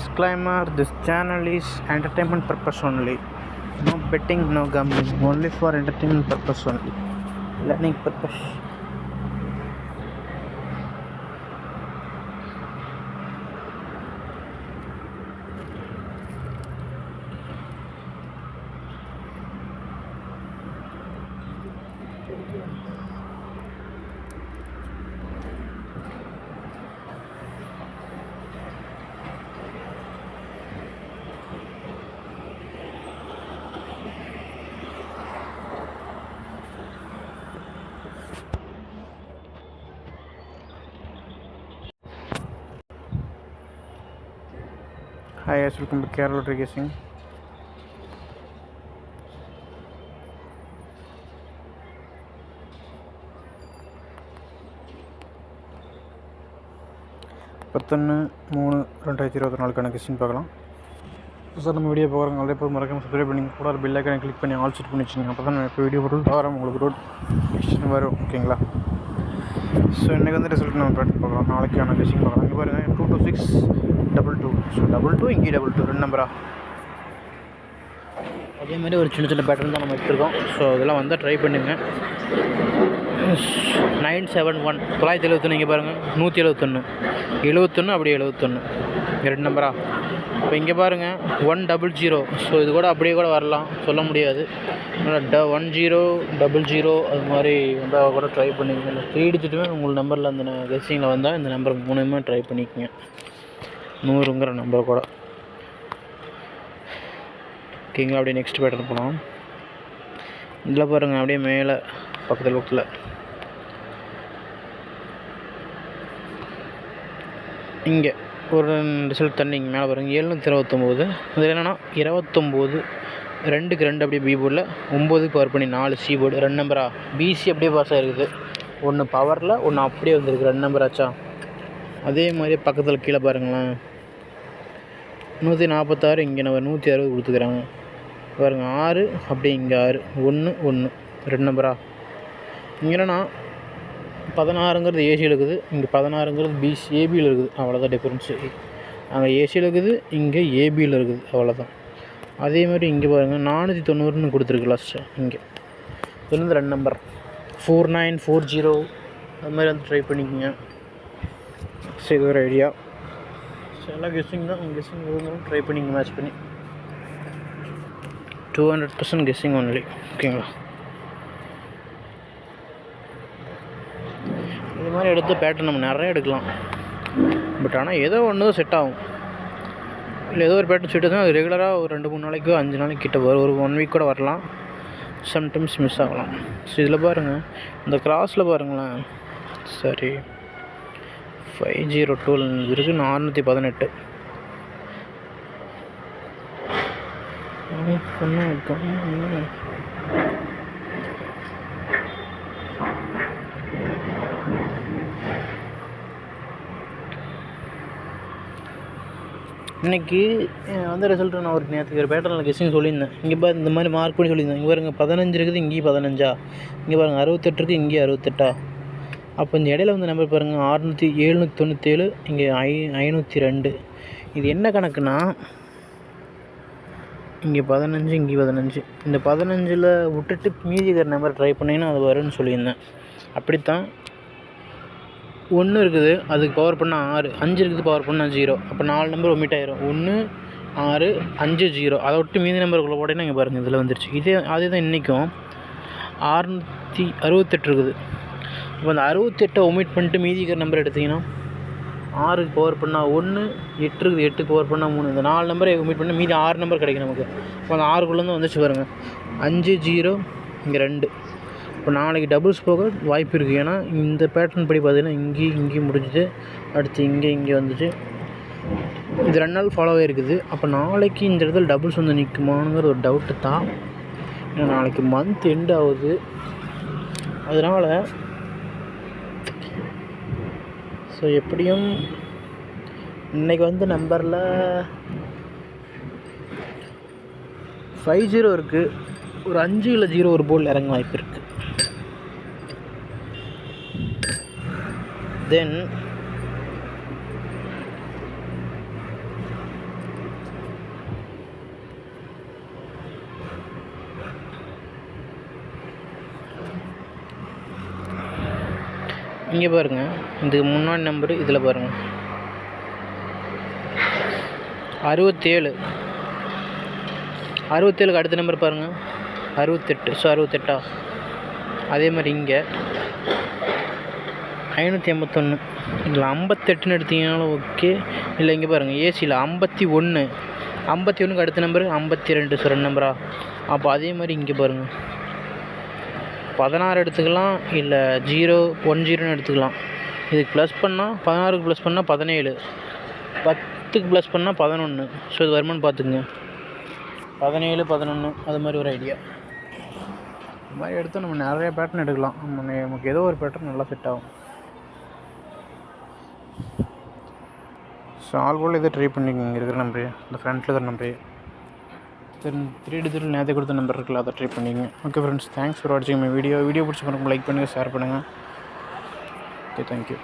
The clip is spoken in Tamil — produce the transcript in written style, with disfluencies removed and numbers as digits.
Disclaimer: this channel is entertainment purpose only. No betting, no gambling. Only for entertainment purpose only. Learning purpose. Hi guys, welcome to Kerala Lottery Guessing. பத்தொன்று 3/2024 கெஸ்டிங் பார்க்கலாம். சார் நம்ம வீடியோ போகிறோம். அதே போல் மறக்காம சப்ஸ்கிரைப் பண்ணி கூட பெல் ஐக்கானை கிளிக் பண்ணி ஆல் செட் பண்ணி வச்சுங்க. அப்போ தான் நான் இப்போ வீடியோ போட்டு வரோம் உங்களுக்கு ரோட் கெஸ்டின் வரும். ஓகேங்களா? ஸோ இன்றைக்கி வந்து ரிசல்ட் நம்ம பேட்டர் பார்க்கலாம். நாளைக்கான கெஸ்டிங் பார்க்கலாம். இங்கே பாருங்கள் 22622. ஸோ 22 இங்கே 22 2 நம்பரா. அதே மாதிரி ஒரு சின்ன சின்ன பேட்டர்ன் தான் நம்ம எடுத்துருக்கோம். ஸோ இதெல்லாம் வந்தால் ட்ரை பண்ணுங்கள். 971 971 இங்கே பாருங்கள் 171 71 அப்படியே 71 2 நம்பரா. இப்போ இங்கே பாருங்கள் 100. ஸோ இது கூட அப்படியே கூட வரலாம், சொல்ல முடியாது. 1000 அது மாதிரி வந்தால் கூட ட்ரை பண்ணிக்கோங்க. இல்லை 3 டிஜிட்டுமே உங்கள் நம்பரில் அந்த கெஸ்ஸிங்கில் வந்தால் இந்த நம்பர் 3 ட்ரை பண்ணிக்கோங்க. 100ங்கிற நம்பர் கூட. ஓகேங்களா? அப்படியே நெக்ஸ்ட் பேட்டர்ன் போகலாம். இதில் பாருங்கள் அப்படியே மேலே பக்கத்தில் இங்கே ஒரு ரிசல்ட் தண்ணி இங்கே மேலே பாருங்கள் 729. இதில் என்னென்னா 29 2க்கு 2 அப்படியே பி போர்டில் 9 பவர் பண்ணி 4 சி போர்டு 2 நம்பரா. பிசி அப்படியே பாஸ் ஆகிருக்குது. ஒன்று பவரில் ஒன்று அப்படியே வந்துருக்கு 2 நம்பர் ஆச்சா. அதே மாதிரி பக்கத்தில் கீழே பாருங்களேன் 146 இங்கே நம்ம 160 கொடுத்துக்கிறாங்க பாருங்கள். 6 அப்படியே இங்கே 6 1 1 2 நம்பரா. இங்கே என்னன்னா 16ங்கிறது ஏசியில் இருக்குது, இங்கே 16ங்கிறது பிசி ஏபியில் இருக்குது. அவ்வளோதான் டிஃப்ரென்ஸு. அங்கே ஏசியில் இருக்குது, இங்கே ஏபியில் இருக்குது. அவ்வளோதான். அதே மாதிரி இங்கே பாருங்கள் 490 கொடுத்துருக்கு லாஸ்ட்டு. இங்கே இதுலேருந்து 2 நம்பர் 4940 அது மாதிரி வந்து ட்ரை பண்ணிக்கோங்க. சரி, இது ஒரு ஐடியா. ஸோ எல்லாம் கெஸ்ஸிங் தான். உங்கள் கெஸ்ஸிங் எதுவும் ட்ரை பண்ணிங்க மேட்ச் பண்ணி 200% கெஸ்ஸிங் ஒன்லி. ஓகேங்களா? இது மாதிரி எடுத்து பேட்டர்ன் நம்ம நிறைய எடுக்கலாம். பட் ஆனால் ஏதோ ஒன்று தான் செட் ஆகும். இல்லை ஏதோ ஒரு பேட்டர்ன் செட் ஆகுதுன்னா அது ரெகுலராக ஒரு 2-3 நாளைக்கோ 5 நாளைக்கு கிட்ட வரும். ஒரு 1 வீக் கூட வரலாம். சம்டைம்ஸ் மிஸ் ஆகலாம். ஸோ இதில் பாருங்கள் இந்த கிராஸில் பாருங்களேன். சரி 502 இருக்குது 418 இன்றைக்கி வந்து ரிசல்ட்டு நான் ஒரு நேற்றுக்கு ஒரு பேட்டர்னில் கெஸ்ஸிங் சொல்லியிருந்தேன். இங்கே பாரு இந்த மாதிரி மார்க் பண்ணி சொல்லியிருந்தேன். இங்கே பாருங்கள் 15 இருக்குது, இங்கேயும் 15. இங்கே பாருங்கள் 68 இருக்குது, இங்கேயும் 68. அப்போ இந்த இடையில வந்து நம்பர் பாருங்கள் 797 இங்கே 502. இது என்ன கணக்குன்னா இங்கே 15 இங்கே 15. இந்த 15ல் விட்டுட்டு மீதி இருக்கிற நம்பர் ட்ரை பண்ணிங்கன்னா அது வரும்னு சொல்லியிருந்தேன். அப்படித்தான் 1 இருக்குது, அதுக்கு பவர் பண்ணால் 6, 5 இருக்குது பவர் பண்ணால் 0. அப்போ 4 நம்பர் ஒமிட் ஆயிரும். 1 6 5 0. அதை விட்டு மீதி நம்பருக்குள்ளே போட்டிங்கன்னா இங்கே பாருங்கள் இதில் வந்துருச்சு. அதே தான் இன்றைக்கும் 668 இருக்குது. இப்போ அந்த 68 ஒமிட் பண்ணிட்டு மீதி இருக்கிற நம்பர் எடுத்திங்கன்னா 6க்கு பவர் பண்ணால் 1, 8 இருக்குது 8க்கு பவர் பண்ணால் 3. இந்த 4 நம்பரை ஒமிட் பண்ணால் மீதி 6 நம்பர் கிடைக்கும் நமக்கு. இப்போ அந்த 6க்குள்ளேருந்து வந்துச்சு பாருங்கள் 5 0 இங்கே 2. இப்போ நாளைக்கு டபுள்ஸ் போக வாய்ப்பு இருக்குது. ஏன்னா இந்த பேட்டர்ன் படி பார்த்தீங்கன்னா இங்கேயும் முடிஞ்சுது, அடுத்து இங்கே வந்துச்சு. இது 2 நாள் ஃபாலோ ஆகிருக்குது. அப்போ நாளைக்கு இந்த இடத்துல டபுள்ஸ் வந்து நிற்குமானுங்கிற ஒரு டவுட்டு தான். ஏன்னா நாளைக்கு மந்த் எண்ட் ஆகுது. அதனால் ஸோ எப்படியும் இன்றைக்கி வந்து நம்பரில் 50 இருக்குது. ஒரு 5 இல்லை 0 ஒரு போல் இறங்க வாய்ப்பு இருக்குது. தென் இங்கே பாருங்கள், இதுக்கு முன்னாடி நம்பரு இதில் பாருங்கள் 67. 67க்கு அடுத்த நம்பர் பாருங்கள் 68. ஸோ 68ஆ? அதே மாதிரி இங்கே 581. இதில் 58ன்னு எடுத்தீங்கனாலும் ஓகே. இல்லை இங்கே பாருங்கள் ஏசியில் 51. 51க்கு அடுத்த நம்பர் 52. ஸோ 2 நம்பரா? அப்போ அதே மாதிரி இங்கே பாருங்கள் 16 எடுத்துக்கலாம், இல்லை 010ன்னு எடுத்துக்கலாம். இதுக்கு ப்ளஸ் பண்ணால் 16க்கு ப்ளஸ் பண்ணால் 17, 10க்கு ப்ளஸ் பண்ணால் 11. ஸோ இது வருமானு பார்த்துக்குங்க. 17, 11 அது மாதிரி ஒரு ஐடியா. இது மாதிரி எடுத்தால் நம்ம நிறைய பேட்டர்ன் எடுக்கலாம். நமக்கு ஏதோ ஒரு பேட்டர்ன் நல்லா செட் ஆகும். ஸோ ஆல்போல் இதை ட்ரை பண்ணிக்கோங்க. இங்கே இருக்கிற நம்பரு, இந்த ஃப்ரண்ட்டில் இருக்கிற நம்பரு, 3 டிஜிட்டல் நேரத்தை கொடுத்த நம்பர் இருக்குல்ல, அதை ட்ரை பண்ணிக்கோங்க. ஓகே ஃப்ரெண்ட்ஸ், தேங்க்ஸ் ஃபார் வாட்சிங் மை வீடியோ பிடிச்சி லைக் பண்ணுங்கள், ஷேர் பண்ணுங்கள். Okay, thank you.